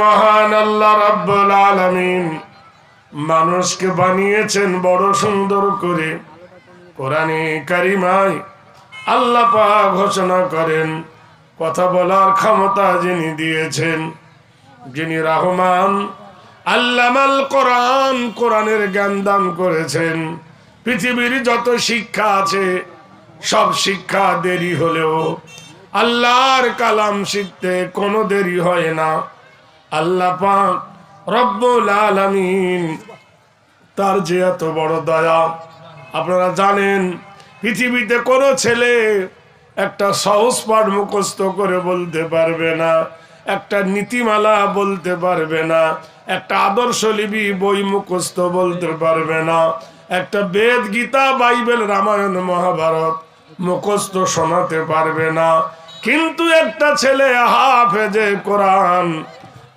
মহান আল্লাহ রাব্বুল আলামিন মানুষকে বানিয়েছেন বড় সুন্দর করে। কোরআনে কারিমায় আল্লাহ পাক ঘোষণা করেন, কথা বলার ক্ষমতা যিনি দিয়েছেন, যিনি রহমান, আল্লামাল কোরআন, কোরআনের জ্ঞান দান করেছেন। পৃথিবীর যত শিক্ষা আছে সব শিক্ষা দেরি হলেও আল্লাহর কালাম শিখতে কোনো দেরি হয় না। আল্লাহ পাক রব্বুল আলামিন তার যে এত বড় দয়া। আপনারা জানেন পৃথিবীতে কোনো ছেলে একটা সহজ পাঠ মুখস্থ করে বলতে পারবে না, একটা নীতিমালা বলতে পারবে না, একটা আদর্শলিপি বই মুখস্থ বলতে পারবে না, একটা বেদ, গীতা, বাইবেল, রামায়ণ, মহাভারত মুখস্থ শোনাতে পারবে না। কিন্তু একটা ছেলে হাফেজে কোরআন